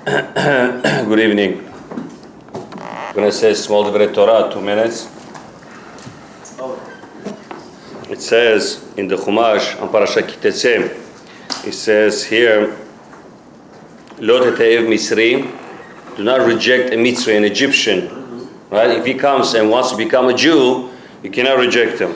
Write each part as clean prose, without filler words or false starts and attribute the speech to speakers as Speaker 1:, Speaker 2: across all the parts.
Speaker 1: Good evening. I'm going to say small Divrei Torah, 2 minutes. It says in the Chumash on Parashat Kitetse, it says here, Lo tete'ev Misri, do not reject a Mitzri, an Egyptian. Right? If he comes and wants to become a Jew, you cannot reject him.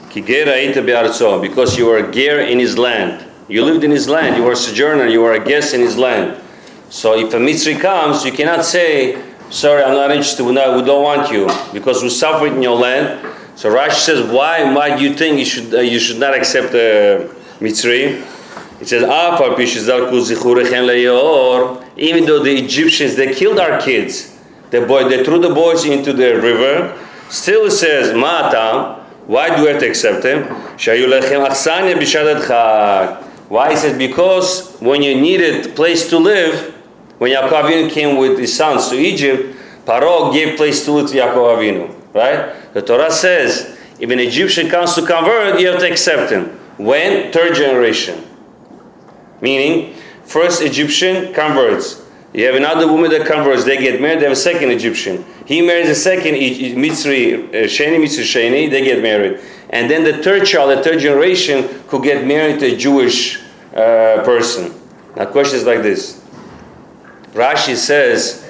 Speaker 1: Ki ger ha'ita be'artzo, because you are a ger in his land. You lived in his land, you were a sojourner, you were a guest in his land. So if a Mitzri comes, you cannot say, sorry, I'm not interested, we don't want you, because we suffered in your land. So Rashi says, why do you think you should not accept a Mitzri? It says, even though the Egyptians, they killed our kids, they threw the boys into the river, still it says, why do we have to accept them? Why? He says, because when you needed a place to live, when Yaakov Avinu came with his sons to Egypt, Paro gave place to live to Yaakov Avinu. Right? The Torah says, if an Egyptian comes to convert, you have to accept him. When? 3rd generation. Meaning, first Egyptian converts. You have another woman that converts, they get married, they have a second Egyptian. He marries a second Mitzri, Sheni, they get married. And then the 3rd child, the 3rd generation, could get married to a Jewish person. Now the question is like this. Rashi says,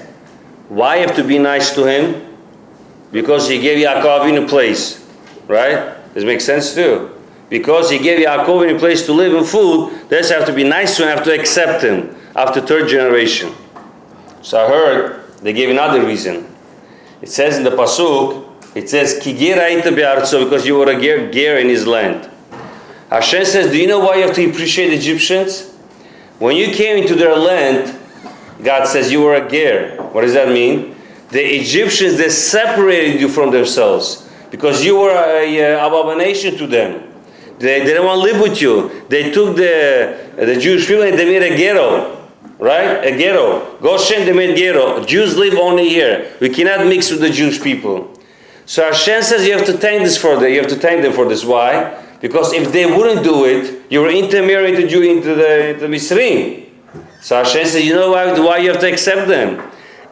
Speaker 1: why you have to be nice to him? Because he gave Yaakov Avinu a place. Right? This makes sense too. Because he gave Yaakov Avinu a place to live and food, that's have to be nice to him, have to accept him after 3rd generation. So I heard they gave another reason. It says in the Pasuk, it says, Ki ger ha'ita be'artzo, because you were a ger in his land. Hashem says, do you know why you have to appreciate Egyptians? When you came into their land, God says you were a ger. What does that mean? The Egyptians, they separated you from themselves because you were an abomination to them. They didn't want to live with you. They took the Jewish people and they made a ghetto. Right? A ghetto. Goshen, they made ghetto. Jews live only here. We cannot mix with the Jewish people. So Hashem says you have to thank this for them. You have to thank them for this. Why? Because if they wouldn't do it, you were intermarried to Jew into the Misrim. So Hashem says, you know why you have to accept them?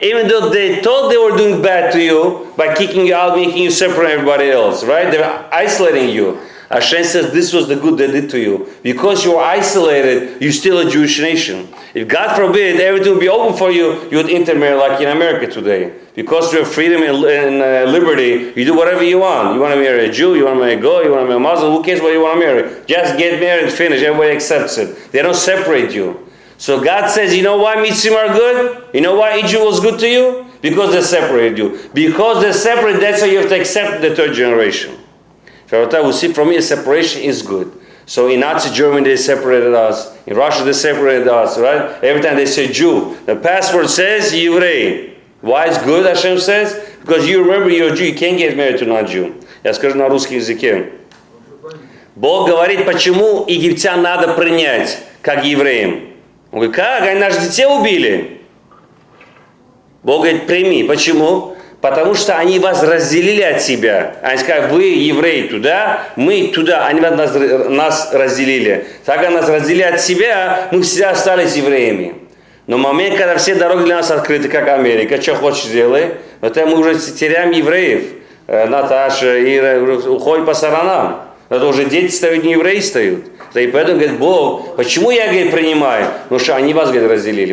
Speaker 1: Even though they thought they were doing bad to you by kicking you out, making you separate from everybody else, right? They were isolating you. Hashem says this was the good they did to you. Because you were isolated, you're still a Jewish nation. If God forbid everything would be open for you, you would intermarry like in America today. Because you have freedom and liberty, you do whatever you want. You want to marry a Jew, you want to marry a Goy, you want to marry a Muslim, who cares what you want to marry? Just get married, finish, everybody accepts it. They don't separate you. So God says, you know why Mitzrim are good? You know why Egypt was good to you? Because they separated you. Because they separated, that's why you have to accept the 3rd generation. So we see from here, separation is good. So in Nazi Germany, they separated us. In Russia, they separated us, right? Every time they say Jew. The passport says Yevrei. Why it's good, Hashem says? Because you remember you're a Jew, you can't get married to non-Jew. Я скажу на русском языке. Бог говорит, почему египтян надо принять, как евреям. Он говорит, как? Они наших детей убили. Бог говорит, прими. Почему? Потому что они вас разделили от себя. Они сказали, вы евреи туда, мы туда. Они нас разделили. Так как нас разделили от себя, мы всегда остались евреями. Но в момент, когда все дороги для нас открыты, как Америка, что хочешь делай, это мы уже теряем евреев. Наташа, Ира, уходит по сторонам. Это уже дети встают, не евреи встают. И поэтому, говорит, Бог, почему я, говорит, принимаю? Потому что они вас, говорит, разделили.